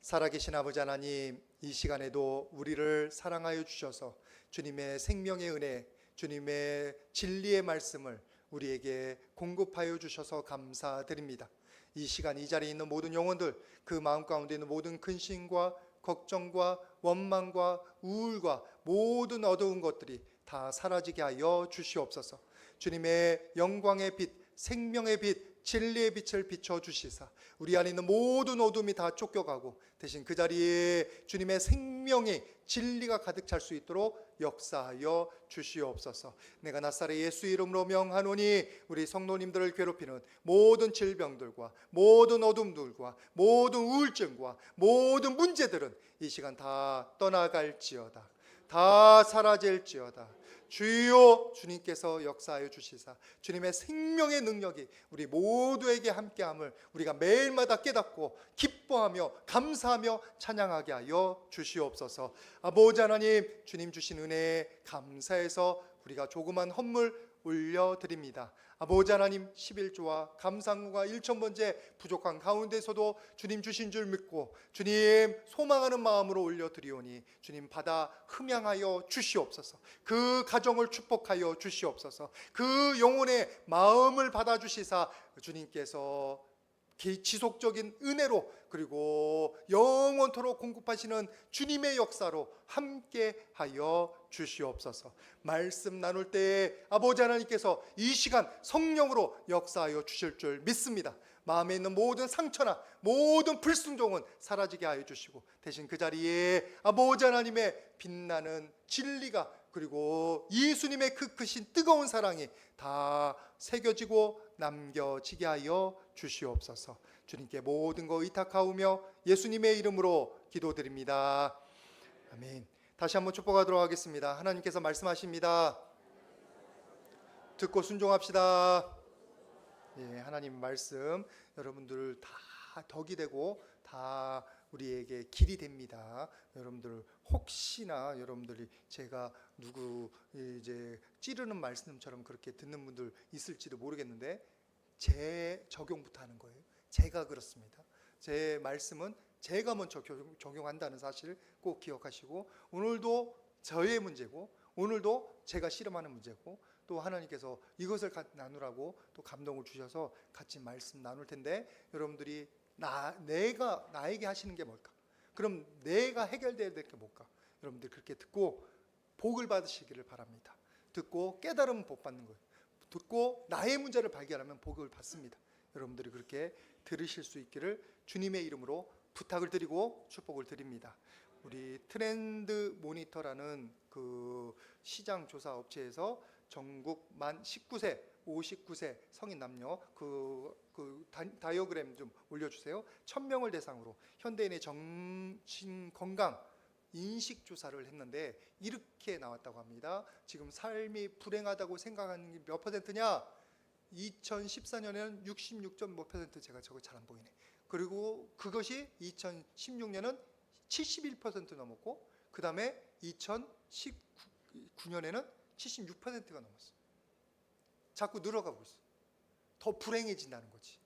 살아계신 아버지 하나님, 이 시간에도 우리를 사랑하여 주셔서 주님의 생명의 은혜, 주님의 진리의 말씀을 우리에게 공급하여 주셔서 감사드립니다. 이 시간 이 자리에 있는 모든 영혼들, 그 마음 가운데 있는 모든 근심과 걱정과 원망과 우울과 모든 어두운 것들이 다 사라지게 하여 주시옵소서. 주님의 영광의 빛, 생명의 빛, 진리의 빛을 비춰 주시사 우리 안에 있는 모든 어둠이 다 쫓겨가고 대신 그 자리에 주님의 생명의 진리가 가득 찰 수 있도록 역사하여 주시옵소서. 내가 나사렛 예수 이름으로 명하노니 우리 성도님들을 괴롭히는 모든 질병들과 모든 어둠들과 모든 우울증과 모든 문제들은 이 시간 다 떠나갈지어다. 다 사라질지어다. 주여, 주님께서 역사하여 주시사 주님의 생명의 능력이 우리 모두에게 함께함을 우리가 매일마다 깨닫고 기뻐하며 감사하며 찬양하게 하여 주시옵소서. 아버지 하나님, 주님 주신 은혜에 감사해서 우리가 조그만 헌물 올려드립니다. 아버지 하나님, 11조와 감상과 1,000번째 부족한 가운데서도 주님 주신 줄 믿고 주님 소망하는 마음으로 올려드리오니 주님 받아 흠양하여 주시옵소서. 그 가정을 축복하여 주시옵소서. 그 영혼의 마음을 받아주시사 주님께서 지속적인 은혜로 그리고 영원토록 공급하시는 주님의 역사로 함께하여 주시옵소서. 말씀 나눌 때에 아버지 하나님께서 이 시간 성령으로 역사하여 주실 줄 믿습니다. 마음에 있는 모든 상처나 모든 불순종은 사라지게 하여 주시고 대신 그 자리에 아버지 하나님의 빛나는 진리가 그리고 예수님의 그 크신 뜨거운 사랑이 다 새겨지고 남겨지게 하여 주시옵소서. 주님께 모든 거 의탁하오며 예수님의 이름으로 기도드립니다. 아멘. 다시 한번 축복하도록 하겠습니다. 하나님께서 말씀하십니다. 듣고 순종합시다. 예, 하나님 말씀 여러분들 다 덕이 되고 다 우리에게 길이 됩니다. 여러분들 혹시나 여러분들이 제가 누구 이제 찌르는 말씀처럼 그렇게 듣는 분들 있을지도 모르겠는데 제 적용부터 하는 거예요. 제가 그렇습니다. 제 말씀은 제가 먼저 적용한다는 사실 꼭 기억하시고 오늘도 저의 문제고 오늘도 제가 씨름하는 문제고 또 하나님께서 이것을 나누라고 또 감동을 주셔서 같이 말씀 나눌 텐데 여러분들이 내가 나에게 하시는 게 뭘까? 그럼 내가 해결돼야 될 게 뭘까? 여러분들 그렇게 듣고 복을 받으시기를 바랍니다. 듣고 깨달으면 복 받는 거예요. 듣고 나의 문제를 발견하면 복을 받습니다. 여러분들이 그렇게 들으실 수 있기를 주님의 이름으로 부탁을 드리고 축복을 드립니다. 우리 트렌드 모니터라는 그 시장 조사 업체에서 전국 만 19세, 59세 성인 남녀 다이어그램 좀 올려주세요. 1,000명을 대상으로 현대인의 정신 건강 인식 조사를 했는데 이렇게 나왔다고 합니다. 지금 삶이 불행하다고 생각하는 게 몇 퍼센트냐? 2014년에는 66.5%. 제가 저거 잘 안 보이네. 그리고 그것이 2016년은 71% 넘었고 그 다음에 2019년에는 76%가 넘었어요. 자꾸 늘어가고 있어요. 더 불행해진다는 거지.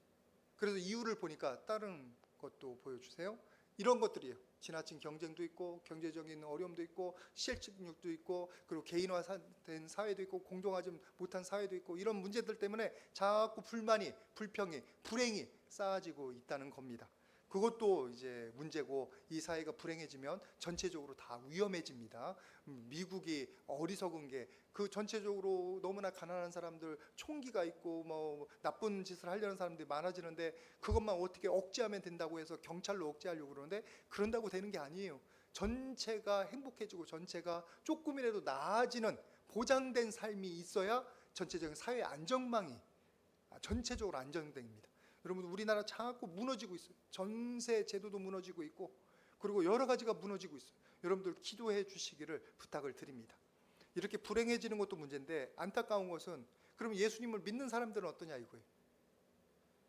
그래서 이유를 보니까 다른 것도 보여주세요. 이런 것들이에요. 지나친 경쟁도 있고 경제적인 어려움도 있고 실직률도 있고 그리고 개인화된 사회도 있고 공정하지 못한 사회도 있고 이런 문제들 때문에 자꾸 불만이, 불평이, 불행이 쌓아지고 있다는 겁니다. 그것도 이제 문제고 이 사회가 불행해지면 전체적으로 다 위험해집니다. 미국이 어리석은 게 그 전체적으로 너무나 가난한 사람들 총기가 있고 뭐 나쁜 짓을 하려는 사람들이 많아지는데 그것만 어떻게 억제하면 된다고 해서 경찰로 억제하려고 그러는데 그런다고 되는 게 아니에요. 전체가 행복해지고 전체가 조금이라도 나아지는 보장된 삶이 있어야 전체적인 사회 안정망이 전체적으로 안정됩니다. 여러분 우리나라 자꾸 무너지고 있어요. 전세 제도도 무너지고 있고 그리고 여러 가지가 무너지고 있어요. 여러분들 기도해 주시기를 부탁을 드립니다. 이렇게 불행해지는 것도 문제인데 안타까운 것은 그럼 예수님을 믿는 사람들은 어떠냐 이거예요.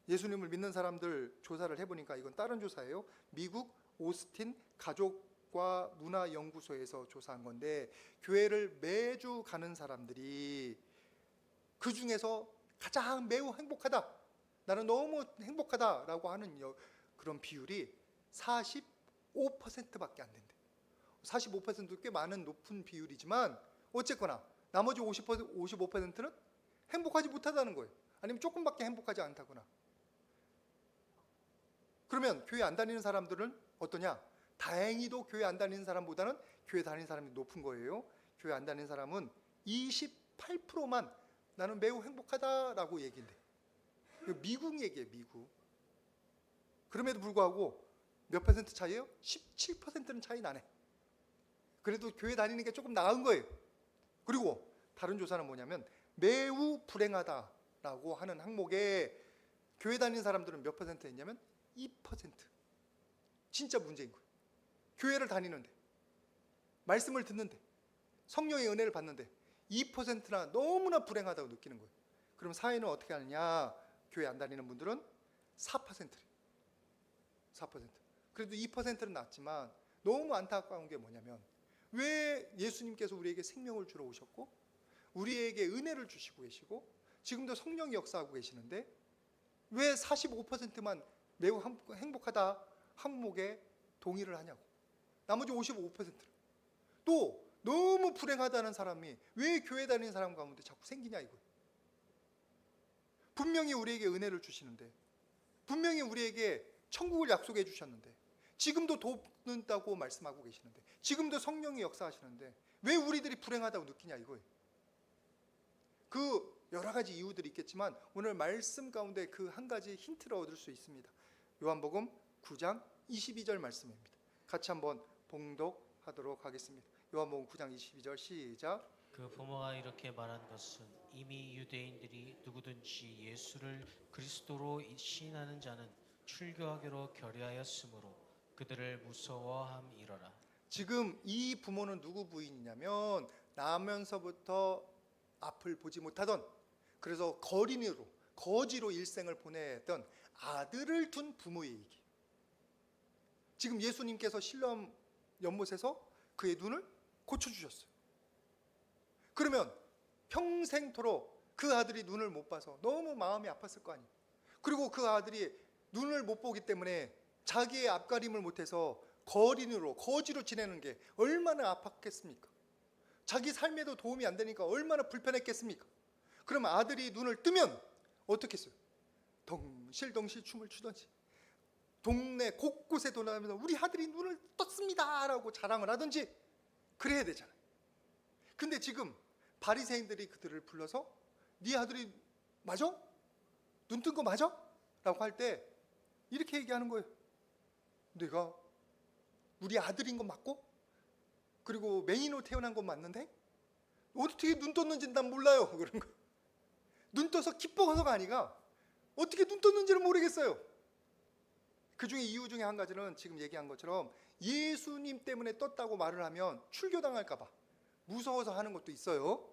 예수님을 믿는 사람들 조사를 해보니까 이건 다른 조사예요. 미국 오스틴 가족과 문화연구소에서 조사한 건데 교회를 매주 가는 사람들이 그 중에서 가장 매우 행복하다, 나는 너무 행복하다라고 하는 그런 비율이 5%밖에 안 된대. 45%도 꽤 많은 높은 비율이지만 어쨌거나 나머지 55%는 행복하지 못하다는 거예요. 아니면 조금밖에 행복하지 않다거나. 그러면 교회 안 다니는 사람들은 어떠냐? 다행히도 교회 안 다니는 사람보다는 교회 다니는 사람이 높은 거예요. 교회 안 다니는 사람은 28%만 나는 매우 행복하다라고 얘기인데, 미국 얘기예요. 미국. 그럼에도 불구하고 몇 퍼센트 차이예요? 17%는 차이 나네. 그래도 교회 다니는 게 조금 나은 거예요. 그리고 다른 조사는 뭐냐면 매우 불행하다라고 하는 항목에 교회 다니는 사람들은 몇 퍼센트 했냐면 2%. 진짜 문제인 거예요. 교회를 다니는데, 말씀을 듣는데, 성령의 은혜를 받는데 2%나 너무나 불행하다고 느끼는 거예요. 그럼 사회는 어떻게 하느냐? 교회 안 다니는 분들은 4%래요. 4%. 그래도 2%는 낫지만 너무 안타까운 게 뭐냐면, 왜 예수님께서 우리에게 생명을 주러 오셨고 우리에게 은혜를 주시고 계시고 지금도 성령이 역사하고 계시는데 왜 45%만 매우 행복하다 항목에 동의를 하냐고. 나머지 55%는 또 너무 불행하다는 사람이 왜 교회 다니는 사람 가운데 자꾸 생기냐 이거예요. 분명히 우리에게 은혜를 주시는데, 분명히 우리에게 천국을 약속해 주셨는데, 지금도 돕는다고 말씀하고 계시는데, 지금도 성령이 역사하시는데 왜 우리들이 불행하다고 느끼냐 이거예요. 그 여러 가지 이유들이 있겠지만 오늘 말씀 가운데 그 한 가지 힌트를 얻을 수 있습니다. 요한복음 9장 22절 말씀입니다. 같이 한번 봉독하도록 하겠습니다. 요한복음 9장 22절 시작. 그 부모가 이렇게 말한 것은 이미 유대인들이 누구든지 예수를 그리스도로 시인하는 자는 출교하기로 결의하였으므로 그들을 무서워함이러라. 지금 이 부모는 누구 부인이냐면 나면서부터 앞을 보지 못하던, 그래서 거지로 일생을 보내던 아들을 둔 부모의 얘기. 지금 예수님께서 실로암 연못에서 그의 눈을 고쳐주셨어요. 그러면 평생토록 그 아들이 눈을 못 봐서 너무 마음이 아팠을 거 아니에요. 그리고 그 아들이 눈을 못 보기 때문에 자기의 앞가림을 못해서 거지로 지내는 게 얼마나 아팠겠습니까? 자기 삶에도 도움이 안 되니까 얼마나 불편했겠습니까? 그러면 아들이 눈을 뜨면 어떻게 했어요? 덩실덩실 춤을 추던지 동네 곳곳에 돌아다니면서 우리 아들이 눈을 떴습니다 라고 자랑을 하든지 그래야 되잖아요. 근데 지금 바리새인들이 그들을 불러서 네 아들이 맞아? 눈 뜬 거 맞아? 라고 할 때 이렇게 얘기하는 거예요. 내가 우리 아들인 건 맞고 그리고 맹인으로 태어난 건 맞는데 어떻게 눈 떴는지 난 몰라요. 그런 거. 눈 떠서 기뻐서가 아니라 어떻게 눈 떴는지를 모르겠어요. 그 중에 이유 중에 한 가지는 지금 얘기한 것처럼 예수님 때문에 떴다고 말을 하면 출교당할까 봐 무서워서 하는 것도 있어요.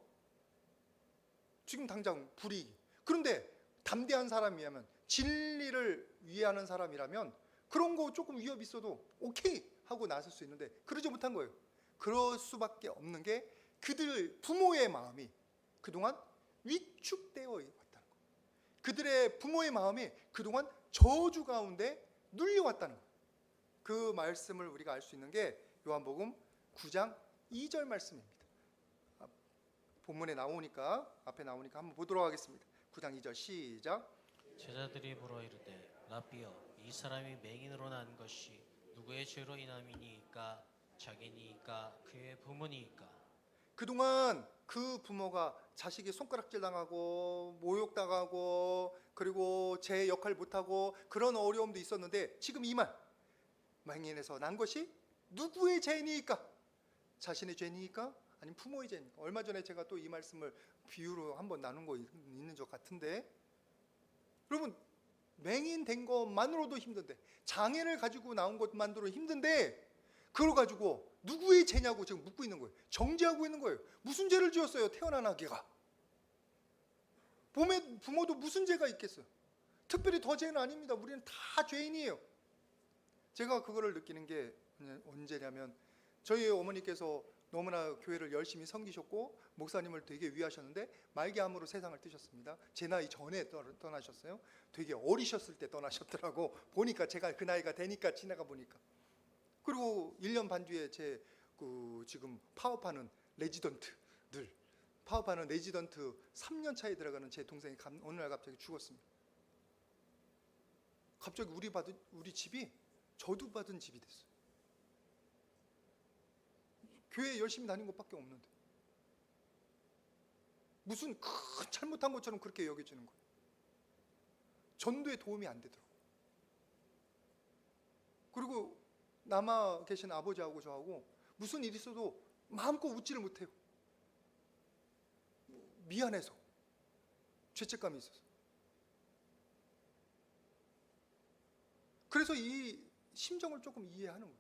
지금 당장 불이익. 그런데 담대한 사람이라면, 진리를 위하는 사람이라면 그런 거 조금 위협 있어도 오케이 하고 나설 수 있는데 그러지 못한 거예요. 그럴 수밖에 없는 게 그들 부모의 마음이 그동안 위축되어 왔다는 거예요. 그들의 부모의 마음이 그동안 저주 가운데 눌려왔다는 거예요. 그 말씀을 우리가 알 수 있는 게 요한복음 9장 2절 말씀입니다. 본문에 나오니까, 앞에 나오니까 한번 보도록 하겠습니다. 9장 2절 시작. 제자들이 물어 이르되 라삐여 이 사람이 맹인으로 난 것이 누구의 죄로 인함이니까 자기니까 그의 부모니까. 그동안 그 부모가 자식이 손가락질 당하고 모욕당하고 그리고 제 역할 못하고 그런 어려움도 있었는데 지금 이 말, 맹인에서 난 것이 누구의 죄니까? 자신의 죄니까? 아니면 부모의 죄니까? 얼마 전에 제가 또 이 말씀을 비유로 한번 나눈 거 있는 것 같은데, 여러분 맹인 된 것만으로도 힘든데, 장애를 가지고 나온 것만으로도 힘든데 그걸 가지고 누구의 죄냐고 지금 묻고 있는 거예요. 정죄하고 있는 거예요. 무슨 죄를 지었어요? 태어난 아기가. 부모도 무슨 죄가 있겠어요? 특별히 더 죄는 아닙니다. 우리는 다 죄인이에요. 제가 그거를 느끼는 게 언제냐면, 저희 어머니께서 너무나 교회를 열심히 섬기셨고 목사님을 되게 위하셨는데 말기암으로 세상을 뜨셨습니다. 제 나이 전에 떠나셨어요. 되게 어리셨을 때 떠나셨더라고. 보니까 제가 그 나이가 되니까 지나가 보니까. 그리고 1년 반 뒤에 제 지금 파업하는 레지던트들, 파업하는 레지던트 3년 차에 들어가는 제 동생이 어느 날 갑자기 죽었습니다. 갑자기 우리 집이 저도 받은 집이 됐어요. 교회 열심히 다닌 것밖에 없는데 무슨 큰 잘못한 것처럼 그렇게 여겨지는 거예요. 전도에 도움이 안 되더라고요. 그리고 남아 계신 아버지하고 저하고 무슨 일이 있어도 마음껏 웃지를 못해요. 미안해서, 죄책감이 있어서. 그래서 이 심정을 조금 이해하는 거예요.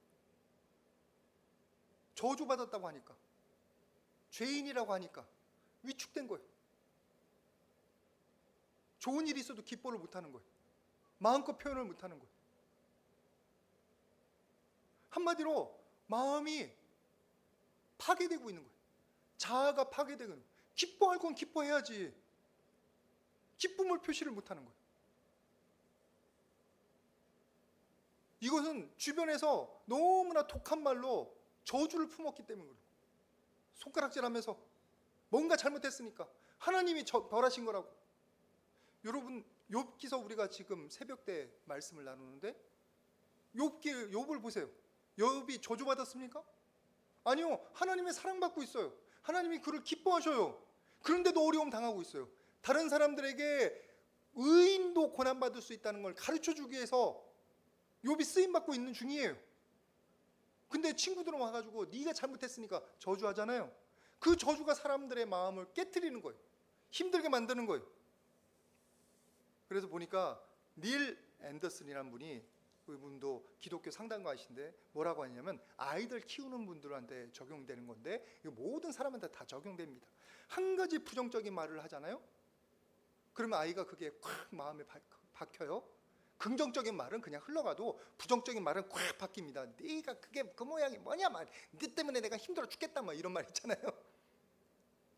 저주받았다고 하니까, 죄인이라고 하니까 위축된 거예요. 좋은 일이 있어도 기뻐를 못하는 거예요. 마음껏 표현을 못하는 거예요. 한마디로 마음이 파괴되고 있는 거예요. 자아가 파괴되고 있는 거예요. 기뻐할 건 기뻐해야지. 기쁨을 표시를 못하는 거예요. 이것은 주변에서 너무나 독한 말로 저주를 품었기 때문에 그래요. 손가락질하면서 뭔가 잘못했으니까 하나님이 벌하신 거라고. 여러분, 욥기서 우리가 지금 새벽 때 말씀을 나누는데 욥을 보세요. 욥이 저주받았습니까? 아니요. 하나님의 사랑받고 있어요. 하나님이 그를 기뻐하셔요. 그런데도 어려움 당하고 있어요. 다른 사람들에게 의인도 고난받을 수 있다는 걸 가르쳐주기 위해서 욥이 쓰임받고 있는 중이에요. 근데 친구들은 와가지고 네가 잘못했으니까 저주하잖아요. 그 저주가 사람들의 마음을 깨트리는 거예요. 힘들게 만드는 거예요. 그래서 보니까 닐 앤더슨이라는 분이, 그분도 기독교 상담가이신데 뭐라고 하냐면 아이들 키우는 분들한테 적용되는 건데 이거 모든 사람한테 다 적용됩니다. 한 가지 부정적인 말을 하잖아요. 그러면 아이가 그게 콱 마음에 박혀요. 긍정적인 말은 그냥 흘러가도 부정적인 말은 콱 바뀝니다. 네가 그게 그 모양이 뭐냐 말, 네 때문에 내가 힘들어 죽겠다 막 이런 말 있잖아요.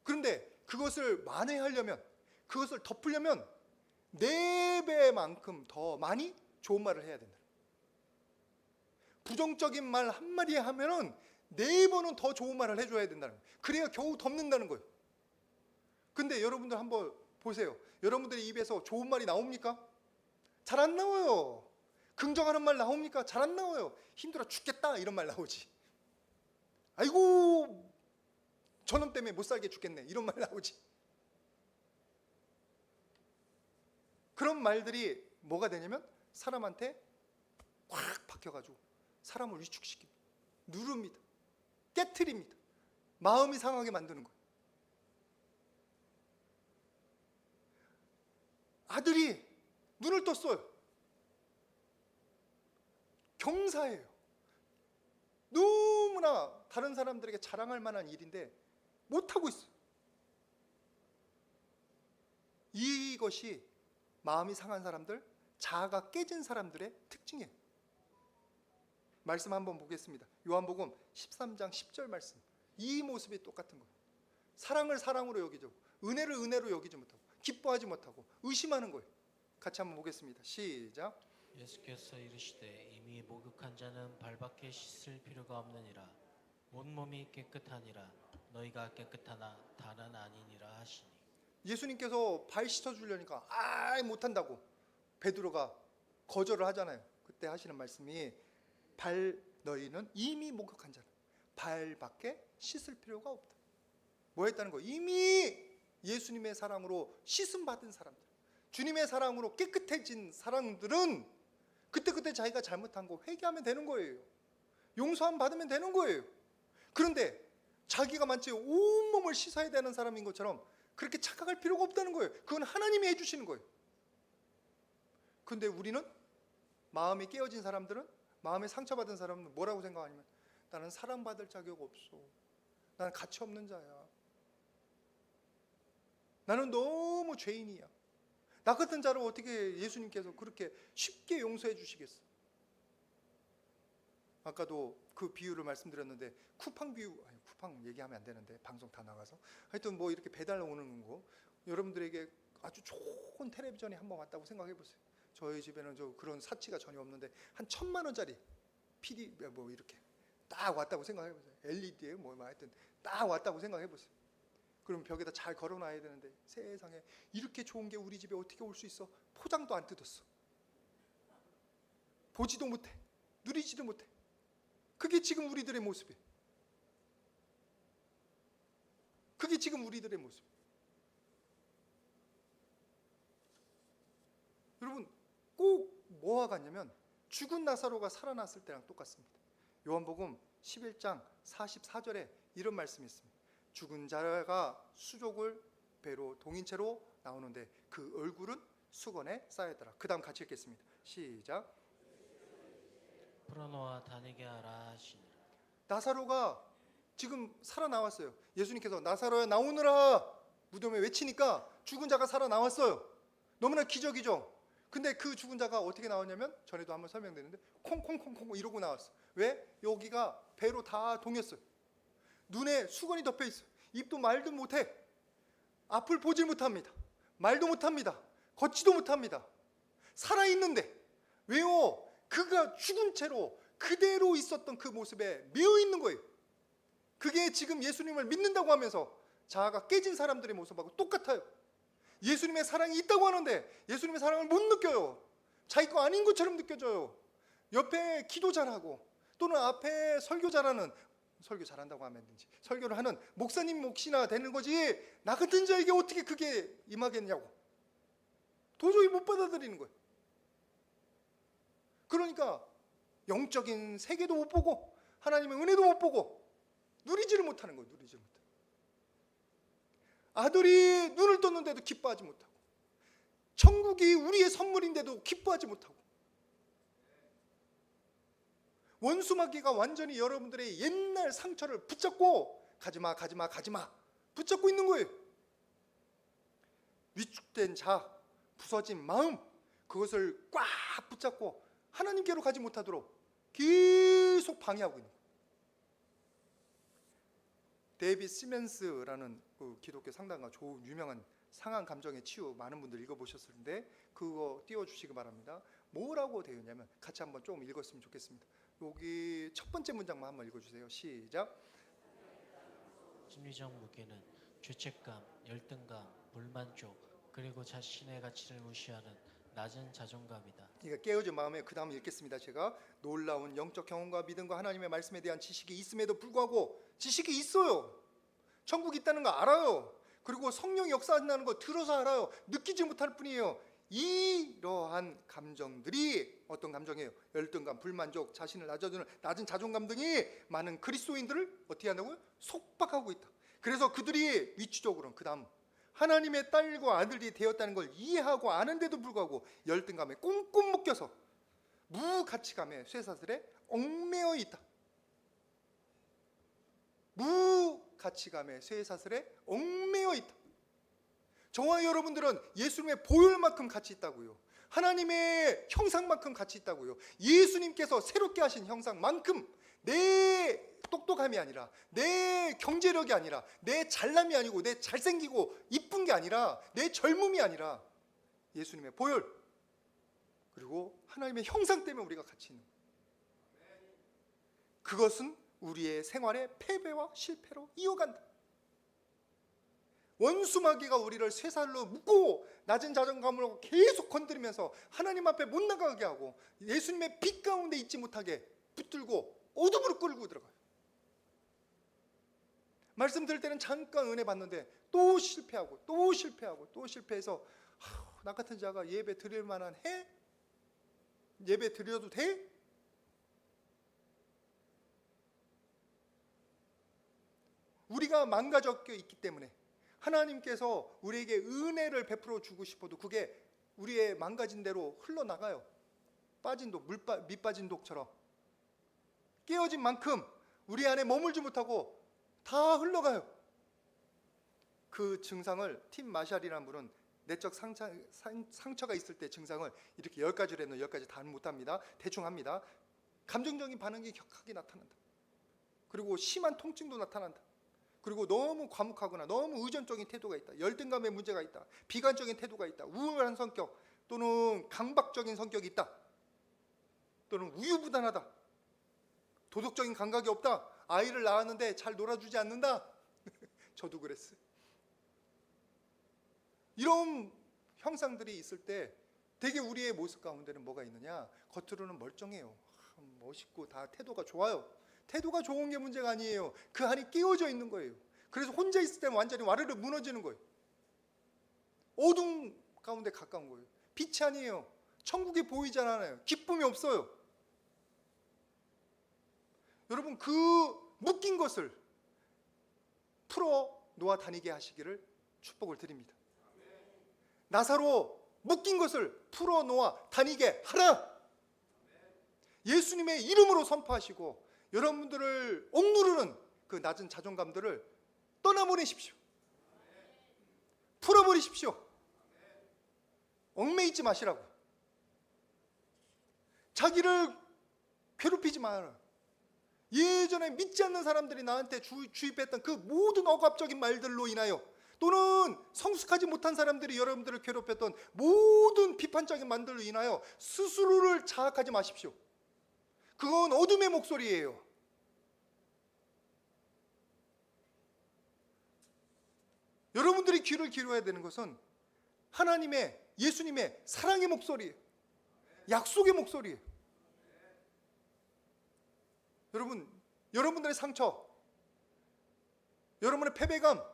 그런데 그것을 만회하려면, 그것을 덮으려면 4배만큼 더 많이 좋은 말을 해야 된다. 부정적인 말 한마디 하면은 4번은 더 좋은 말을 해줘야 된다는 거예요. 그래야 겨우 덮는다는 거예요. 근데 여러분들 한번 보세요. 여러분들의 입에서 좋은 말이 나옵니까? 잘 안 나와요. 긍정하는 말 나옵니까? 잘 안 나와요. 힘들어 죽겠다 이런 말 나오지. 아이고 저놈 때문에 못 살게 죽겠네 이런 말 나오지. 그런 말들이 뭐가 되냐면 사람한테 꽉 박혀가지고 사람을 위축시킵니다. 누릅니다. 깨트립니다. 마음이 상하게 만드는 거예요. 아들이 눈을 떴어요. 경사예요. 너무나 다른 사람들에게 자랑할 만한 일인데 못하고 있어요. 이것이 마음이 상한 사람들, 자아가 깨진 사람들의 특징이에요. 말씀 한번 보겠습니다. 요한복음 13장 10절 말씀. 이 모습이 똑같은 거예요. 사랑을 사랑으로 여기지 못하고, 은혜를 은혜로 여기지 못하고, 기뻐하지 못하고 의심하는 거예요. 같이 한번 보겠습니다. 시작. 예수께서 이르시되 이미 목욕한 자는 발밖에 씻을 필요가 없느니라. 온몸이 깨끗하니라. 너희가 깨끗하나 다는 아니니라 하시니. 예수님께서 발 씻어주려니까 못한다고 베드로가 거절을 하잖아요. 그때 하시는 말씀이 너희는 이미 목욕한 자는 발밖에 씻을 필요가 없다. 뭐 했다는 거예요? 이미 예수님의 사랑으로 씻음 받은 사람들, 주님의 사랑으로 깨끗해진 사람들은 그때 자기가 잘못한 거 회개하면 되는 거예요. 용서함 받으면 되는 거예요. 그런데 자기가 마치 온몸을 씻어야 되는 사람인 것처럼 그렇게 착각할 필요가 없다는 거예요. 그건 하나님이 해주시는 거예요. 근데 우리는, 마음이 깨어진 사람들은, 마음에 상처받은 사람은 뭐라고 생각하냐면 나는 사랑받을 자격 없어. 나는 가치 없는 자야. 나는 너무 죄인이야. 나 같은 자를 어떻게 예수님께서 그렇게 쉽게 용서해 주시겠어? 아까도 그 비유를 말씀드렸는데 쿠팡 얘기하면 안 되는데 방송 다 나가서 하여튼 뭐 이렇게 배달 오는 거, 여러분들에게 아주 좋은 텔레비전이 한번 왔다고 생각해 보세요. 저희 집에는 그런 사치가 전혀 없는데 한 1,000만 원짜리 PD 뭐 이렇게 딱 왔다고 생각해 보세요. LED에 뭐 하여튼 딱 왔다고 생각해 보세요. 그럼 벽에다 잘 걸어놔야 되는데 세상에 이렇게 좋은 게 우리 집에 어떻게 올 수 있어? 포장도 안 뜯었어. 보지도 못해. 누리지도 못해. 그게 지금 우리들의 모습이에요. 그게 지금 우리들의 모습. 여러분 꼭 뭐와 같냐면 죽은 나사로가 살아났을 때랑 똑같습니다. 요한복음 11장 44절에 이런 말씀이 있습니다. 죽은 자가 수족을 배로 동인채로 나오는데 그 얼굴은 수건에 쌓였더라. 그 다음 같이 읽겠습니다. 시작. 풀어놓아 다니게 하라 하시니라. 나사로가 지금 살아나왔어요. 예수님께서 나사로야 나오느라 무덤에 외치니까 죽은 자가 살아나왔어요. 너무나 기적이죠. 근데 그 죽은 자가 어떻게 나왔냐면 전에도 한번 설명드렸는데 콩콩콩콩 이러고 나왔어. 왜? 여기가 배로 다 동였어요. 눈에 수건이 덮여 있어요. 입도 말도 못해. 앞을 보질 못합니다. 말도 못합니다. 걷지도 못합니다. 살아있는데 왜요? 그가 죽은 채로 그대로 있었던 그 모습에 매여 있는 거예요. 그게 지금 예수님을 믿는다고 하면서 자아가 깨진 사람들의 모습하고 똑같아요. 예수님의 사랑이 있다고 하는데 예수님의 사랑을 못 느껴요. 자기 거 아닌 것처럼 느껴져요. 옆에 기도 잘하고 또는 앞에 설교 잘하는, 설교 잘한다고 하면 되지, 설교를 하는 목사님 몫이나 되는 거지 나 같은 자에게 어떻게 그게 임하겠냐고 도저히 못 받아들이는 거예요. 그러니까 영적인 세계도 못 보고 하나님의 은혜도 못 보고 누리지를 못하는 거예요. 누리지를 못하고. 아들이 눈을 떴는데도 기뻐하지 못하고 천국이 우리의 선물인데도 기뻐하지 못하고 원수마귀가 완전히 여러분들의 옛날 상처를 붙잡고 가지마 가지마 가지마 붙잡고 있는 거예요. 위축된 자, 부서진 마음, 그것을 꽉 붙잡고 하나님께로 가지 못하도록 계속 방해하고 있는 거예요. 데이빗 시멘스라는 그 기독교 상당한 좋은 유명한 상한 감정의 치유, 많은 분들 읽어보셨을 텐데 그거 띄워주시기 바랍니다. 뭐라고 되어 있냐면 같이 한번 조금 읽었으면 좋겠습니다. 여기 첫 번째 문장만 한번 읽어주세요. 시작. 심리적 무게는 죄책감, 열등감, 불만족, 그리고 자신의 가치를 무시하는 낮은 자존감이다. 그러니까 깨어진 마음에 그 다음 읽겠습니다. 제가 놀라운 영적 경험과 믿음과 하나님의 말씀에 대한 지식이 있음에도 불구하고 지식이 있어요. 천국이 있다는 거 알아요. 그리고 성령이 역사한다는 거 들어서 알아요. 느끼지 못할 뿐이에요. 이러한 감정들이 어떤 감정이에요? 열등감, 불만족, 자신을 낮아주는 낮은 자존감 등이 많은 그리스도인들을 어떻게 한다고요? 속박하고 있다. 그래서 그들이 위치적으로는 그 다음 하나님의 딸과 아들이 되었다는 걸 이해하고 아는데도 불구하고 열등감에 꽁꽁 묶여서 무가치감의 쇠사슬에 얽매여 있다. 무가치감의 쇠사슬에 얽매여 있다. 저와 여러분들은 예수님의 보혈만큼 가치 있다고요. 하나님의 형상만큼 가치 있다고요. 예수님께서 새롭게 하신 형상만큼 내 똑똑함이 아니라 내 경제력이 아니라 내 잘남이 아니고 내 잘생기고 이쁜 게 아니라 내 젊음이 아니라 예수님의 보혈 그리고 하나님의 형상 때문에 우리가 가치 있는 거예요. 그것은 우리의 생활의 패배와 실패로 이어간다. 원수마귀가 우리를 쇠살로 묶고 낮은 자존감으로 계속 건드리면서 하나님 앞에 못 나가게 하고 예수님의 빛 가운데 있지 못하게 붙들고 어둠으로 끌고 들어가요. 말씀 들을 때는 잠깐 은혜 받는데 또 실패하고 또 실패하고 또 실패해서 나 같은 자가 예배 드릴 만한 해? 예배 드려도 돼? 우리가 망가져 있기 때문에 하나님께서 우리에게 은혜를 베풀어 주고 싶어도 그게 우리의 망가진 대로 흘러나가요. 빠진 독, 밑 빠진 독처럼 깨어진 만큼 우리 안에 머물지 못하고 다 흘러가요. 그 증상을 팀 마샬이라는 분은 내적 상처가 있을 때 증상을 이렇게 10가지로 했는데 10가지 다 못합니다. 대충 합니다. 감정적인 반응이 격하게 나타난다. 그리고 심한 통증도 나타난다. 그리고 너무 과묵하거나 너무 의존적인 태도가 있다. 열등감의 문제가 있다. 비관적인 태도가 있다. 우울한 성격 또는 강박적인 성격이 있다. 또는 우유부단하다. 도덕적인 감각이 없다. 아이를 낳았는데 잘 놀아주지 않는다. 저도 그랬어요. 이런 형상들이 있을 때 되게 우리의 모습 가운데는 뭐가 있느냐? 겉으로는 멀쩡해요. 멋있고 다 태도가 좋아요. 태도가 좋은 게 문제가 아니에요. 그 안이 끼워져 있는 거예요. 그래서 혼자 있을 때는 완전히 와르르 무너지는 거예요. 어둠 가운데 가까운 거예요. 빛이 아니에요. 천국이 보이지 않아요. 기쁨이 없어요. 여러분, 그 묶인 것을 풀어 놓아 다니게 하시기를 축복을 드립니다. 나사로 묶인 것을 풀어 놓아 다니게 하라. 예수님의 이름으로 선포하시고 여러분들을 억누르는 그 낮은 자존감들을 떠나보내십시오. 풀어버리십시오. 얽매이지 마시라고. 자기를 괴롭히지 마라. 예전에 믿지 않는 사람들이 나한테 주입했던 그 모든 억압적인 말들로 인하여, 또는 성숙하지 못한 사람들이 여러분들을 괴롭혔던 모든 비판적인 말들로 인하여 스스로를 자학하지 마십시오. 그건 어둠의 목소리예요. 여러분들이 귀를 기울여야 되는 것은 하나님의, 예수님의 사랑의 목소리예요. 약속의 목소리예요. 여러분, 여러분들의 상처, 여러분의 패배감,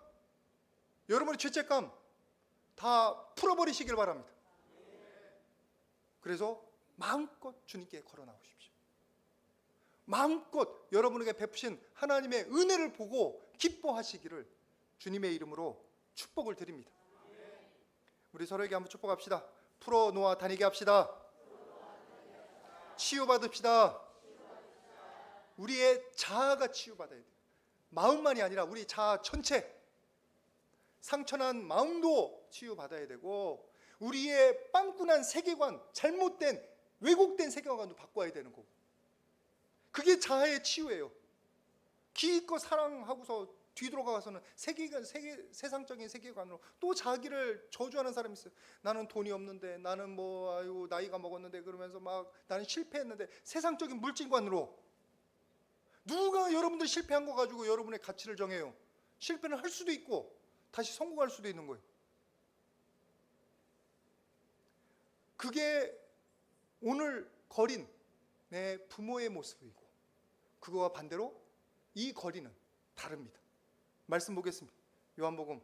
여러분의 죄책감 다 풀어버리시길 바랍니다. 그래서 마음껏 주님께 걸어 나오십시오. 마음껏 여러분에게 베푸신 하나님의 은혜를 보고 기뻐하시기를 주님의 이름으로 축복을 드립니다. 우리 서로에게 한번 축복합시다. 풀어 놓아 다니게 합시다. 치유받읍시다. 우리의 자아가 치유받아야 돼요. 마음만이 아니라 우리 자아 전체, 상처난 마음도 치유받아야 되고, 우리의 빵꾸난 세계관, 잘못된 왜곡된 세계관도 바꿔야 되는 거고, 그게 자아의 치유예요. 기껏 사랑하고서 뒤돌아가서는 세상적인 세계관으로 또 자기를 저주하는 사람이 있어요. 나는 돈이 없는데, 나는 나이가 먹었는데, 그러면서 막 나는 실패했는데, 세상적인 물질관으로. 누가 여러분들 실패한 거 가지고 여러분의 가치를 정해요? 실패는 할 수도 있고 다시 성공할 수도 있는 거예요. 그게 오늘 거린 내 부모의 모습이고, 그거와 반대로 이 거리는 다릅니다. 말씀 보겠습니다. 요한복음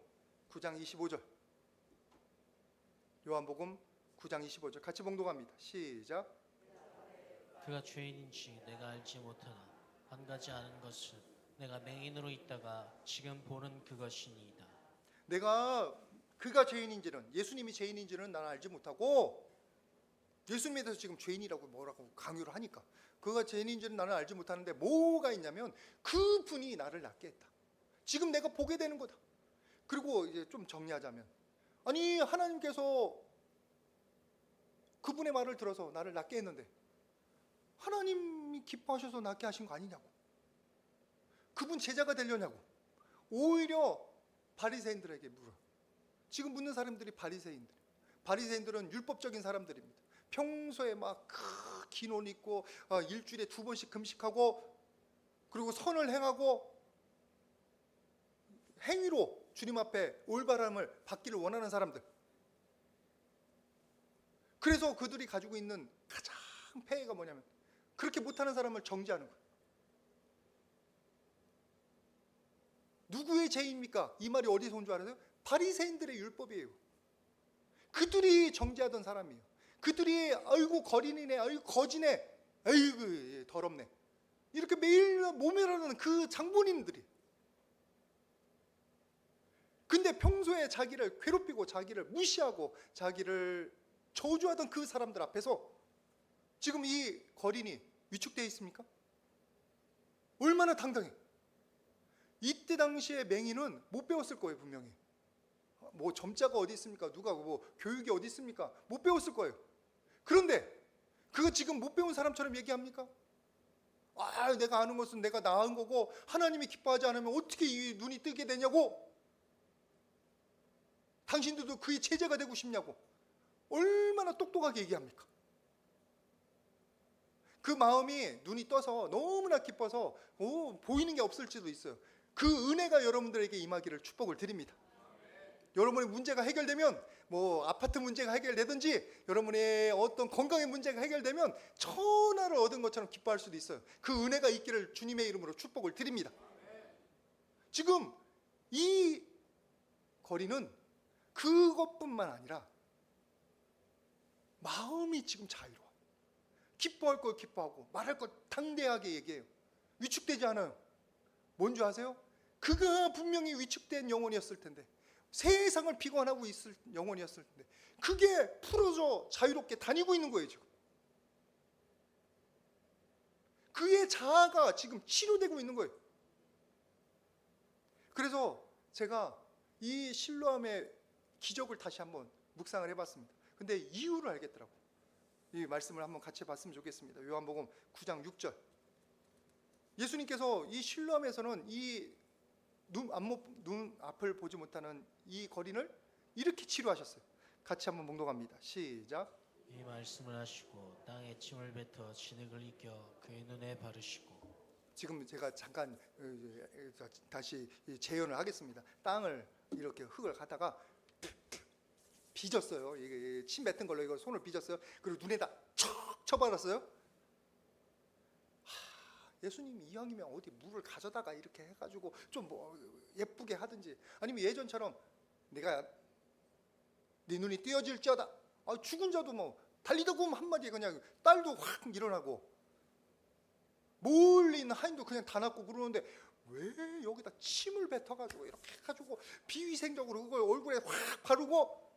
9장 25절. 요한복음 9장 25절 같이 봉독합니다. 시작. 그가 죄인인지 내가 알지 못하나 한 가지 아는 것은 내가 맹인으로 있다가 지금 보는 그것이니이다. 내가 그가 죄인인지는, 예수님이 죄인인지는 나는 알지 못하고, 예수님에 대해서 지금 죄인이라고 뭐라고 강요를 하니까, 그가 죄인인지는 나는 알지 못하는데 뭐가 있냐면 그분이 나를 낫게 했다. 지금 내가 보게 되는 거다. 그리고 이제 좀 정리하자면, 아니 하나님께서 그분의 말을 들어서 나를 낫게 했는데 하나님이 기뻐하셔서 낫게 하신 거 아니냐고. 그분 제자가 되려냐고. 오히려 바리새인들에게 물어. 지금 묻는 사람들이 바리새인들. 바리새인들은 율법적인 사람들입니다. 평소에 막 긴 옷 입고 일주일에 2번씩 금식하고, 그리고 선을 행하고 행위로 주님 앞에 올바람을 받기를 원하는 사람들. 그래서 그들이 가지고 있는 가장 폐해가 뭐냐면 그렇게 못하는 사람을 정죄하는 거예요. 누구의 죄입니까? 이 말이 어디서 온 줄 알아요? 바리새인들의 율법이에요. 그들이 정죄하던 사람이에요. 그들이 아이고 거린이네, 아이고 거지네, 아이고 더럽네, 이렇게 매일 모멸하는 그 장본인들이. 근데 평소에 자기를 괴롭히고 자기를 무시하고 자기를 저주하던 그 사람들 앞에서 지금 이 거린이 위축되어 있습니까? 얼마나 당당해. 이때 당시에 맹인은 못 배웠을 거예요. 분명히 뭐 점자가 어디 있습니까? 누가 뭐 교육이 어디 있습니까? 못 배웠을 거예요. 그런데 그거 지금 못 배운 사람처럼 얘기합니까? 아, 내가 아는 것은 내가 나은 거고 하나님이 기뻐하지 않으면 어떻게 이 눈이 뜨게 되냐고. 당신들도 그의 제자가 되고 싶냐고. 얼마나 똑똑하게 얘기합니까? 그 마음이 눈이 떠서 너무나 기뻐서 보이는 게 없을지도 있어요. 그 은혜가 여러분들에게 임하기를 축복을 드립니다. 여러분의 문제가 해결되면 뭐 아파트 문제가 해결되든지 여러분의 어떤 건강의 문제가 해결되면 천하를 얻은 것처럼 기뻐할 수도 있어요. 그 은혜가 있기를 주님의 이름으로 축복을 드립니다. 지금 이 거리는 그것뿐만 아니라 마음이 지금 자유로워. 기뻐할 걸 기뻐하고 말할 걸 당대하게 얘기해요. 위축되지 않아요. 뭔지 아세요? 그가 분명히 위축된 영혼이었을 텐데, 세상을 비관하고 있을 영혼이었을 텐데, 그게 풀어져 자유롭게 다니고 있는 거예요. 지금 그의 자아가 지금 치료되고 있는 거예요. 그래서 제가 이 실로암의 기적을 다시 한번 묵상을 해봤습니다. 근데 이유를 알겠더라고요. 이 말씀을 한번 같이 봤으면 좋겠습니다. 요한복음 9장 6절. 예수님께서 이 실로암에서는 이 눈 앞을 보지 못하는 이 거린을 이렇게 치료하셨어요. 같이 한번 봉독합니다. 시작. 이 말씀을 하시고 땅에 침을 뱉어 진흙을 이겨 그의 눈에 바르시고. 지금 제가 잠깐 다시 재현을 하겠습니다. 땅을 이렇게 흙을 갖다가 빚었어요. 이게 침 뱉은 걸로 이거 손을 빚었어요. 그리고 눈에다 척 쳐발랐어요. 예수님이 이왕이면 어디 물을 가져다가 이렇게 해가지고 좀 뭐 예쁘게 하든지, 아니면 예전처럼 내가 네 눈이 띄어질지어다, 죽은 자도 뭐 달리다 보면 한마디 그냥 딸도 확 일어나고 멀리 있는 하인도 그냥 다 낫고 그러는데 왜 여기다 침을 뱉어가지고 이렇게 해가지고 비위생적으로 그걸 얼굴에 확 바르고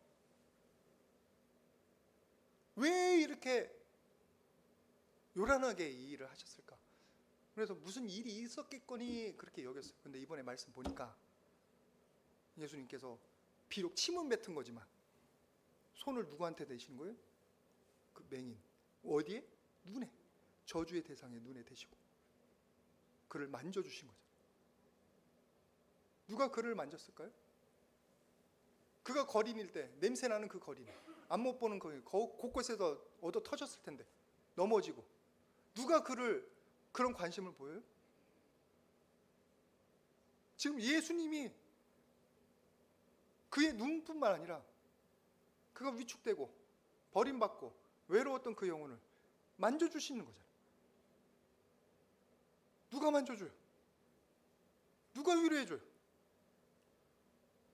왜 이렇게 요란하게 이 일을 하셨을까? 그래서 무슨 일이 있었겠거니 그렇게 여겼어요. 근데 이번에 말씀 보니까 예수님께서 비록 침은 뱉은 거지만 손을 누구한테 대시는 거예요? 그 맹인. 어디에? 눈에. 저주의 대상에 눈에 대시고 그를 만져주신 거죠. 누가 그를 만졌을까요? 그가 거린일 때 냄새나는 그 거린, 안 못 보는 거린, 곳곳에서 얻어 터졌을 텐데 넘어지고, 누가 그를 그런 관심을 보여요? 지금 예수님이 그의 눈뿐만 아니라 그가 위축되고 버림받고 외로웠던 그 영혼을 만져주시는 거잖아요. 누가 만져줘요? 누가 위로해줘요?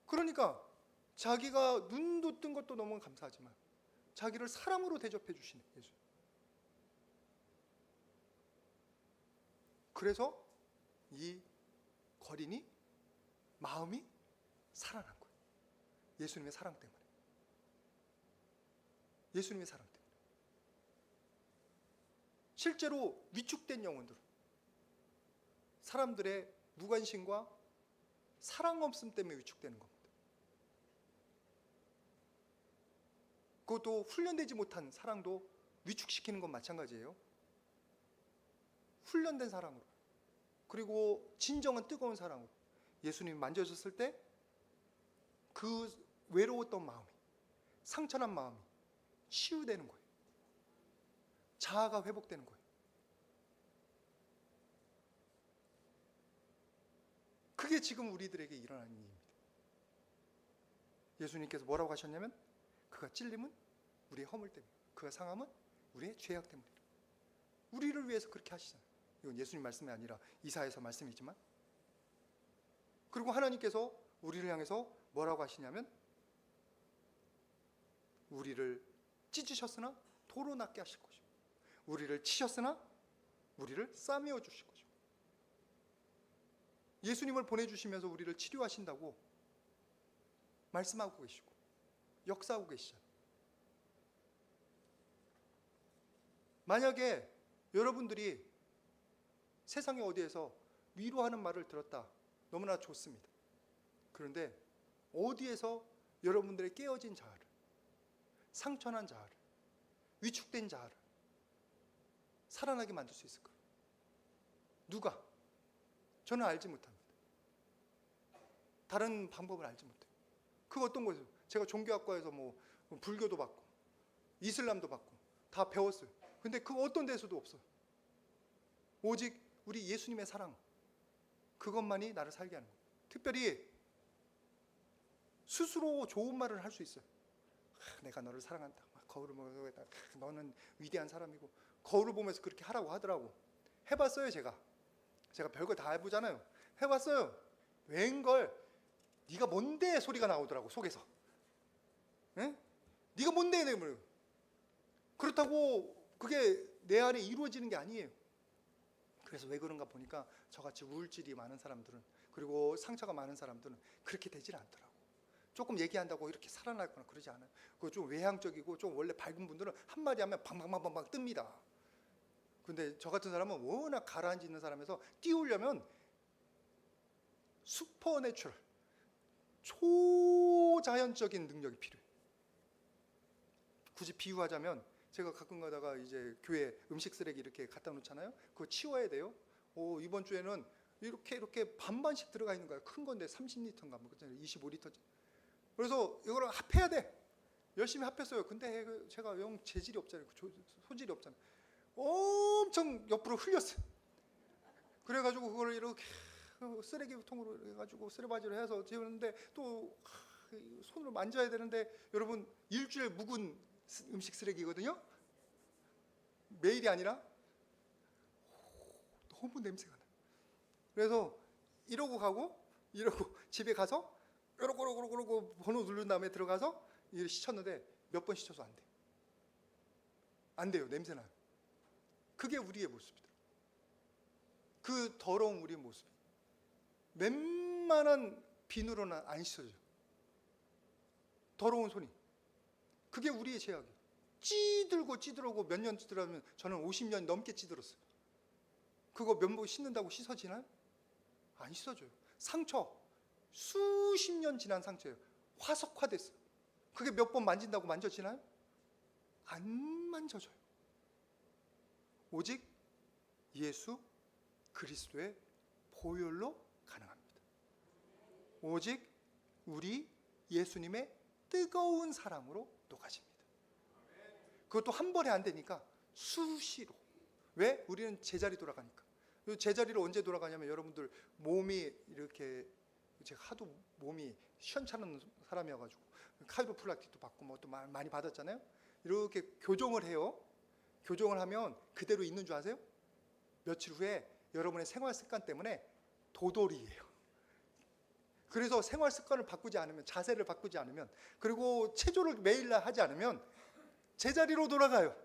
그러니까 자기가 눈도 뜬 것도 너무 감사하지만 자기를 사람으로 대접해 주시는 예수. 그래서 이 거린이 마음이 살아난 거예요. 예수님의 사랑 때문에. 예수님의 사랑 때문에. 실제로 위축된 영혼들은 사람들의 무관심과 사랑 없음 때문에 위축되는 겁니다. 그것도 훈련되지 못한 사랑도 위축시키는 건 마찬가지예요. 훈련된 사랑으로, 그리고 진정한 뜨거운 사랑으로 예수님이 만져졌을 때 그 외로웠던 마음이, 상처난 마음이 치유되는 거예요. 자아가 회복되는 거예요. 그게 지금 우리들에게 일어나는 일입니다. 예수님께서 뭐라고 하셨냐면, 그가 찔림은 우리의 허물 때문에, 그가 상함은 우리의 죄악 때문이라. 우리를 위해서 그렇게 하시잖아요. 이건 예수님 말씀이 아니라 이사야서 말씀이지만, 그리고 하나님께서 우리를 향해서 뭐라고 하시냐면, 우리를 찢으셨으나 도로 낫게 하실 것이고, 우리를 치셨으나 우리를 싸매어 주실 것이고, 예수님을 보내주시면서 우리를 치료하신다고 말씀하고 계시고 역사하고 계시잖아요. 만약에 여러분들이 세상에 어디에서 위로하는 말을 들었다, 너무나 좋습니다. 그런데 어디에서 여러분들의 깨어진 자아를, 상처난 자아를, 위축된 자아를 살아나게 만들 수 있을까요? 누가? 저는 알지 못합니다. 다른 방법을 알지 못해요. 그 어떤 거죠? 제가 종교학과에서 뭐 불교도 받고 이슬람도 받고 다 배웠어요. 근데 그 어떤 데서도 없어요. 오직 우리 예수님의 사랑, 그것만이 나를 살게 하는 거예요. 특별히 스스로 좋은 말을 할 수 있어요. 내가 너를 사랑한다. 거울을 보면서 너는 위대한 사람이고, 거울을 보면서 그렇게 하라고 하더라고. 해봤어요. 제가 별거 다 해보잖아요. 해봤어요. 웬걸 네가 뭔데 소리가 나오더라고, 속에서. 응? 네가 뭔데. 그렇다고 그게 내 안에 이루어지는 게 아니에요. 그래서 왜 그런가 보니까 저같이 우울질이 많은 사람들은, 그리고 상처가 많은 사람들은 그렇게 되질 않더라고. 조금 얘기한다고 이렇게 살아날거나 그러지 않아요. 그거 좀 외향적이고 좀 원래 밝은 분들은 한마디 하면 방방방방방 뜹니다. 근데 저 같은 사람은 워낙 가라앉아 있는 사람에서 띄우려면 슈퍼내추럴, 초자연적인 능력이 필요해요. 굳이 비유하자면, 제가 가끔 가다가 이제 교회 음식 쓰레기 이렇게 갖다 놓잖아요. 그거 치워야 돼요. 이번 주에는 이렇게 반반씩 들어가 있는 거예요. 큰 건데 30리터인가 뭐 25리터. 그래서 이거를 합해야 돼. 열심히 합했어요. 근데 제가 영 재질이 없잖아요. 소질이 없잖아요. 엄청 옆으로 흘렸어요. 그래가지고 그걸 이렇게 쓰레기통으로 해가지고 쓰레바지로 해서 지우는데, 또 손으로 만져야 되는데, 여러분 일주일 묵은 음식 쓰레기거든요. 매일이 아니라 너무 냄새가 나. 그래서 이러고 가고, 이러고 집에 가서 이러고 번호 누른 다음에 들어가서 이를 씻었는데 몇 번 씻어서 안 돼요. 안 돼요. 냄새 나요. 그게 우리의 모습이다. 그 더러운 우리의 모습. 웬만한 비누로는 안 씻어져요. 더러운 손이. 그게 우리의 죄악이에요. 찌들고 몇 년 찌들으면, 저는 50년 넘게 찌들었어요. 그거 면목 씻는다고 씻어지나요? 안 씻어져요. 상처, 수십 년 지난 상처예요. 화석화됐어요. 그게 몇 번 만진다고 만져지나요? 안 만져져요. 오직 예수 그리스도의 보혈로 가능합니다. 오직 우리 예수님의 뜨거운 사랑으로 녹아집니다. 그것도 한 번에 안 되니까 수시로. 왜? 우리는 제자리 돌아가니까. 제자리로 언제 돌아가냐면, 여러분들 몸이 이렇게, 제가 하도 몸이 시원찮은 사람이어가지고 카이로프락틱도 받고 뭐 또 많이 받았잖아요. 이렇게 교정을 해요. 교정을 하면 그대로 있는 줄 아세요? 며칠 후에 여러분의 생활 습관 때문에 도돌이에요. 그래서 생활 습관을 바꾸지 않으면, 자세를 바꾸지 않으면, 그리고 체조를 매일 하지 않으면 제자리로 돌아가요.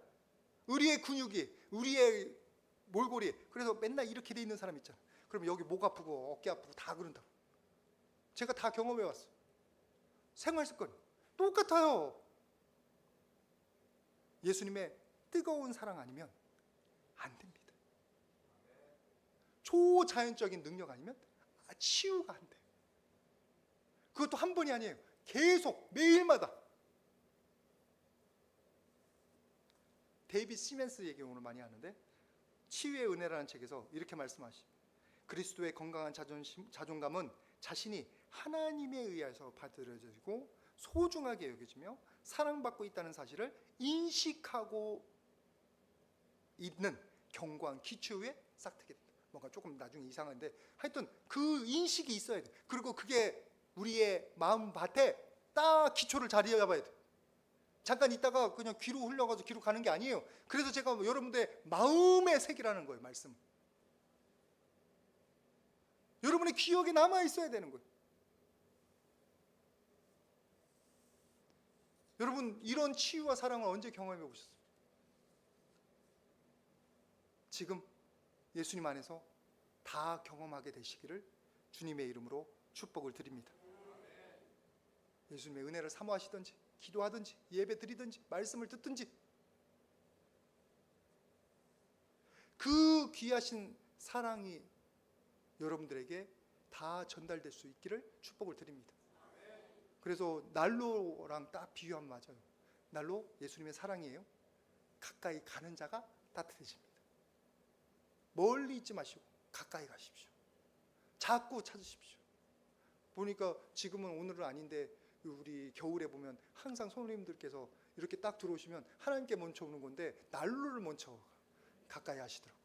우리의 근육이, 우리의 몰골이. 그래서 맨날 이렇게 돼 있는 사람 있잖아요. 그러면 여기 목 아프고 어깨 아프고 다 그런다고. 제가 다 경험해 왔어요. 생활 습관 똑같아요. 예수님의 뜨거운 사랑 아니면 안 됩니다. 초자연적인 능력 아니면 치유가 안 돼요. 그것도 한 번이 아니에요. 계속 매일마다. 데이빗 시멘스 얘기 오늘 많이 하는데, 치유의 은혜라는 책에서 이렇게 말씀하십니다. 그리스도의 건강한 자존감은 자신이 하나님에 의해서 받들어지고 소중하게 여겨지며 사랑받고 있다는 사실을 인식하고 있는 견고한 기초 위에 싹트게 된다. 뭔가 조금 나중에 이상한데, 하여튼 그 인식이 있어야 돼. 그리고 그게 우리의 마음 밭에 딱 기초를 자리 잡아야 돼. 잠깐 있다가 그냥 귀로 흘러가서 귀로 가는 게 아니에요. 그래서 제가 여러분들의 마음에 새기라는 거예요. 말씀. 여러분의 기억에 남아 있어야 되는 거예요. 여러분, 이런 치유와 사랑을 언제 경험해 보셨어요? 지금 예수님 안에서 다 경험하게 되시기를 주님의 이름으로 축복을 드립니다. 예수님의 은혜를 사모하시든지, 기도하든지, 예배 드리든지, 말씀을 듣든지, 그 귀하신 사랑이 여러분들에게 다 전달될 수 있기를 축복을 드립니다. 그래서 난로랑 딱 비유하면 맞아요. 난로, 예수님의 사랑이에요. 가까이 가는 자가 따뜻해집니다. 멀리 있지 마시고 가까이 가십시오. 자꾸 찾으십시오. 보니까 지금은 오늘은 아닌데, 우리 겨울에 보면 항상 손님들께서 이렇게 딱 들어오시면 하나님께 먼저 오는 건데 난로를 먼저 가까이 하시더라고요.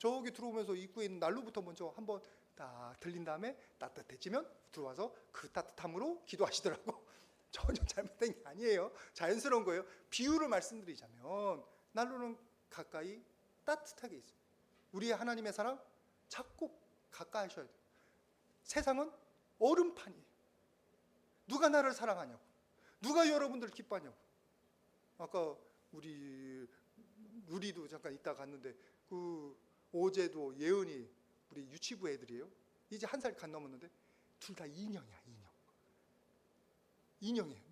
저기 들어오면서 입구에 있는 난로부터 먼저 한번 딱 들린 다음에 따뜻해지면 들어와서 그 따뜻함으로 기도하시더라고. 전혀 잘못된 게 아니에요. 자연스러운 거예요. 비유를 말씀드리자면 난로는 가까이 따뜻하게 있어요. 우리의 하나님의 사랑 자꾸 가까이 하셔야 돼요. 세상은 얼음판이에요. 누가 나를 사랑하냐고, 누가 여러분들을 기뻐하냐고. 아까 우리도 잠깐 이따 갔는데 그 어제도 예은이 우리 유치부 애들이에요. 이제 1살 간 넘었는데 둘 다 인형이야. 인형이에요.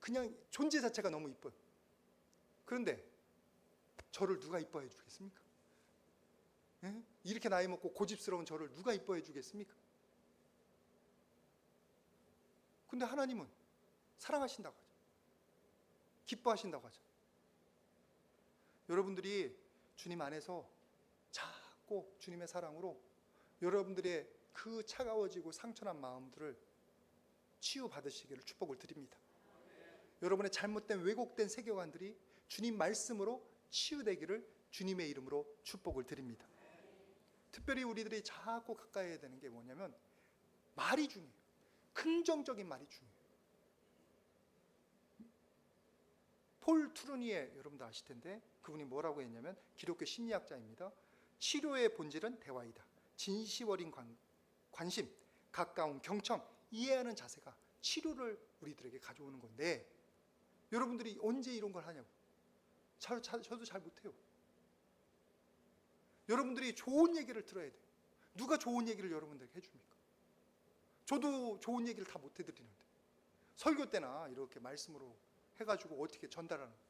그냥 존재 자체가 너무 이뻐요. 그런데 저를 누가 이뻐해 주겠습니까? 예? 이렇게 나이 먹고 고집스러운 저를 누가 이뻐해 주겠습니까? 근데 하나님은 사랑하신다고 하죠. 기뻐하신다고 하죠. 여러분들이 주님 안에서 자꾸 주님의 사랑으로 여러분들의 그 차가워지고 상처난 마음들을 치유받으시기를 축복을 드립니다. 여러분의 잘못된 왜곡된 세계관들이 주님 말씀으로 치유되기를 주님의 이름으로 축복을 드립니다. 특별히 우리들이 자꾸 가까이 해야 되는 게 뭐냐면 말이 중요해요. 긍정적인 말이 중요해요. 폴 투르니에 여러분도 아실 텐데 그분이 뭐라고 했냐면 기독교 심리학자입니다. 치료의 본질은 대화이다. 진심 어린 관심, 가까운 경청, 이해하는 자세가 치료를 우리들에게 가져오는 건데 여러분들이 언제 이런 걸 하냐고. 저도 잘 못해요. 여러분들이 좋은 얘기를 들어야 돼요. 누가 좋은 얘기를 여러분들에게 해줍니까? 저도 좋은 얘기를 다 못 해드리는데 설교 때나 이렇게 말씀으로 해가지고 어떻게 전달하는 거예요?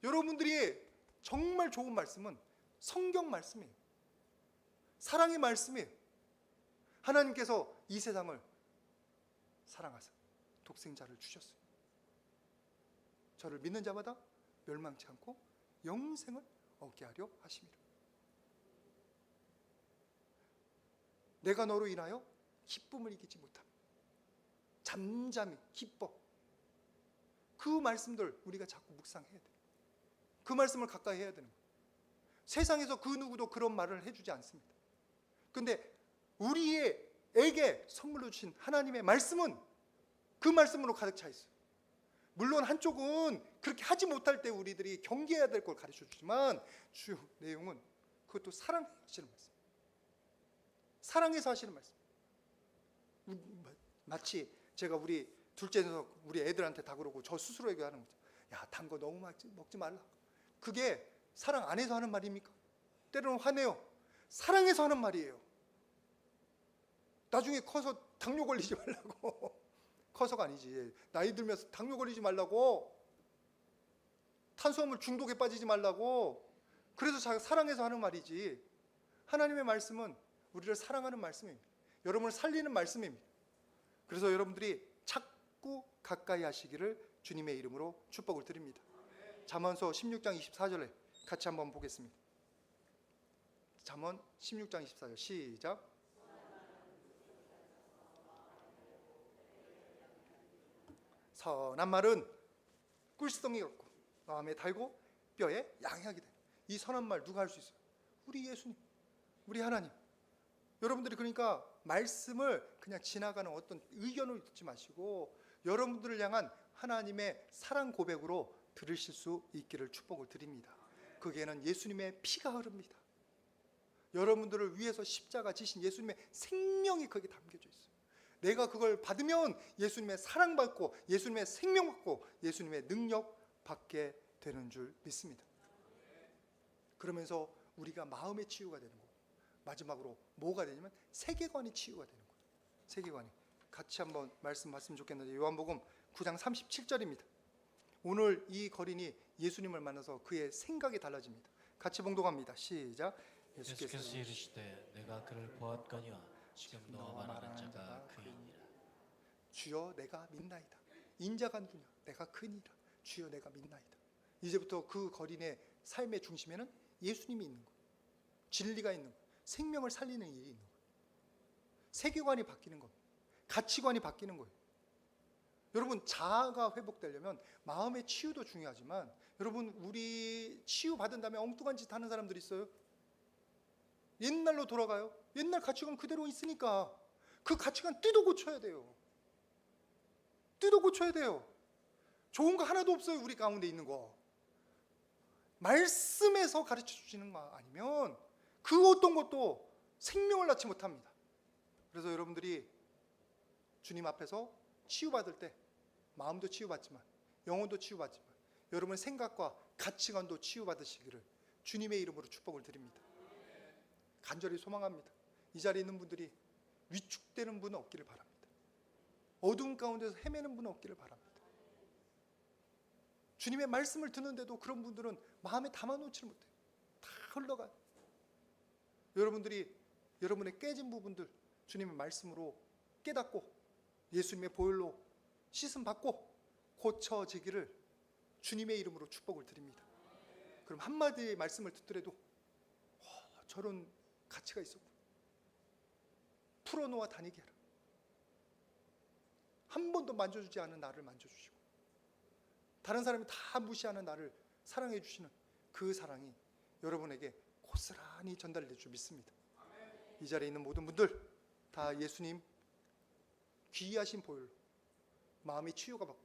여러분들이 정말 좋은 말씀은 성경 말씀이에요. 사랑의 말씀이에요. 하나님께서 이 세상을 사랑하사 독생자를 주셨어요. 저를 믿는 자마다 멸망치 않고 영생을 얻게 하려 하심이라. 내가 너로 인하여 기쁨을 이기지 못함. 잠잠히 기뻐. 그 말씀들 우리가 자꾸 묵상해야 돼요. 그 말씀을 가까이 해야 되는 거예요. 세상에서 그 누구도 그런 말을 해주지 않습니다. 그런데 우리에게 선물로 주신 하나님의 말씀은 그 말씀으로 가득 차 있어요. 물론 한쪽은 그렇게 하지 못할 때 우리들이 경계해야 될 걸 가르쳐 주지만 주요 내용은 그것도 사랑하시는 말씀. 사랑해서 하시는 말씀. 마치 제가 우리 둘째에서 우리 애들한테 다 그러고 저 스스로 얘기하는 거죠. 야, 단 거 너무 먹지 말라. 그게 사랑 안에서 하는 말입니까? 때로는 화내요. 사랑해서 하는 말이에요. 나중에 커서 당뇨 걸리지 말라고. 커서가 아니지. 나이 들면서 당뇨 걸리지 말라고. 탄수화물 중독에 빠지지 말라고. 그래서 사랑해서 하는 말이지. 하나님의 말씀은 우리를 사랑하는 말씀입니다. 여러분을 살리는 말씀입니다. 그래서 여러분들이 자꾸 가까이 하시기를 주님의 이름으로 축복을 드립니다. 잠언서 16장 24절에 같이 한번 보겠습니다. 잠언 16장 24절 시작. 선한 말은 꿀성이 없고 마음에 달고 뼈에 양약이 돼. 이 선한 말 누가 할 수 있어요? 우리 예수님, 우리 하나님. 여러분들이 그러니까 말씀을 그냥 지나가는 어떤 의견을 듣지 마시고 여러분들을 향한 하나님의 사랑 고백으로 들으실 수 있기를 축복을 드립니다. 거기에는 예수님의 피가 흐릅니다. 여러분들을 위해서 십자가 지신 예수님의 생명이 거기에 담겨져 있어요. 내가 그걸 받으면 예수님의 사랑받고 예수님의 생명받고 예수님의 능력 받게 되는 줄 믿습니다. 그러면서 우리가 마음의 치유가 되는 거고 마지막으로 뭐가 되냐면 세계관이 치유가 되는 거예요. 세계관이. 같이 한번 말씀 봤으면 좋겠는데 요한복음 9장 37절입니다. 오늘 이 거린이 예수님을 만나서 그의 생각이 달라집니다. 같이 봉독합니다. 시작. 예수께서 이르시되 내가 그를 보았거니와 지금 너와 말하는 자가 그이니라. 주여 내가 믿나이다. 인자가 누구냐? 내가 그니라. 주여 내가 믿나이다. 이제부터 그 거린의 삶의 중심에는 예수님이 있는 거예요. 진리가 있는 거예요. 생명을 살리는 일이 있는 거예요. 세계관이 바뀌는 겁니다. 가치관이 바뀌는 거예요. 여러분 자아가 회복되려면 마음의 치유도 중요하지만 여러분 우리 치유 받은 다음에 엉뚱한 짓 하는 사람들이 있어요. 옛날로 돌아가요? 옛날 가치관 그대로 있으니까 그 가치관 뜯어 고쳐야 돼요. 뜯어 고쳐야 돼요. 좋은 거 하나도 없어요. 우리 가운데 있는 거. 말씀에서 가르쳐 주시는 거 아니면 그 어떤 것도 생명을 낳지 못합니다. 그래서 여러분들이 주님 앞에서 치유받을 때 마음도 치유받지만 영혼도 치유받지만 여러분의 생각과 가치관도 치유받으시기를 주님의 이름으로 축복을 드립니다. 간절히 소망합니다. 이 자리에 있는 분들이 위축되는 분 없기를 바랍니다. 어두운 가운데서 헤매는 분 없기를 바랍니다. 주님의 말씀을 듣는데도 그런 분들은 마음에 담아놓지 못해요. 다 흘러가요. 여러분들이 여러분의 깨진 부분들 주님의 말씀으로 깨닫고 예수님의 보혈로 씻음 받고 고쳐지기를 주님의 이름으로 축복을 드립니다. 그럼 한마디의 말씀을 듣더라도 저런 가치가 있었고 풀어놓아 다니게 하라. 한 번도 만져주지 않은 나를 만져주시고 다른 사람이 다 무시하는 나를 사랑해 주시는 그 사랑이 여러분에게 고스란히 전달될 줄 믿습니다. 이 자리에 있는 모든 분들 다 예수님 귀하신 보혈로 마음이 치유가 받고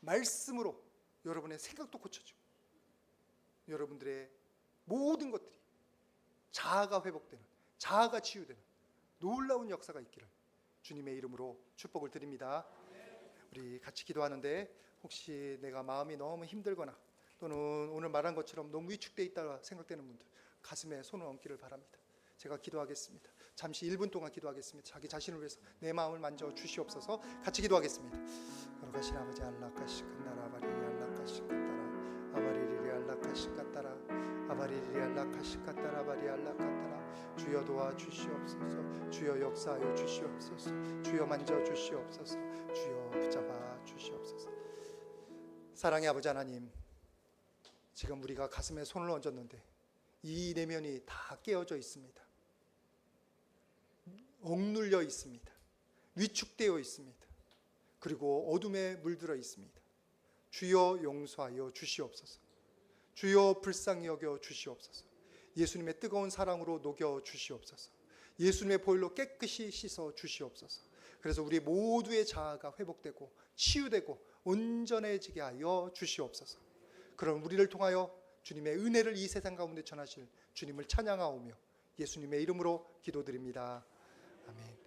말씀으로 여러분의 생각도 고쳐지고 여러분들의 모든 것들이 자아가 회복되는, 자아가 치유되는 놀라운 역사가 있기를 주님의 이름으로 축복을 드립니다. 우리 같이 기도하는데 혹시 내가 마음이 너무 힘들거나 또는 오늘 말한 것처럼 너무 위축되어 있다가 생각되는 분들 가슴에 손을 얹기를 바랍니다. 제가 기도하겠습니다. 잠시 1분 동안 기도하겠습니다. 자기 자신을 위해서 내 마음을 만져 주시옵소서. 같이 기도하겠습니다. 거룩하신 아버지 알라카시칸나라 아바리리 알라카시칸따라 아바리리리 알라카시칸따라 아바리리리 알라카시칸따라 아바리 알라카따라 주여 도와 주시옵소서. 주여 역사하여 주시옵소서. 주여 만져 주시옵소서. 주여 붙잡아 주시옵소서. 사랑의 아버지 하나님, 지금 우리가 가슴에 손을 얹었는데 이 내면이 다 깨어져 있습니다. 억눌려 있습니다. 위축되어 있습니다. 그리고 어둠에 물들어 있습니다. 주여 용서하여 주시옵소서. 주여 불쌍히 여겨 주시옵소서. 예수님의 뜨거운 사랑으로 녹여 주시옵소서. 예수님의 보혈로 깨끗이 씻어 주시옵소서. 그래서 우리 모두의 자아가 회복되고 치유되고 온전해지게 하여 주시옵소서. 그런 우리를 통하여 주님의 은혜를 이 세상 가운데 전하실 주님을 찬양하오며 예수님의 이름으로 기도드립니다. 아멘.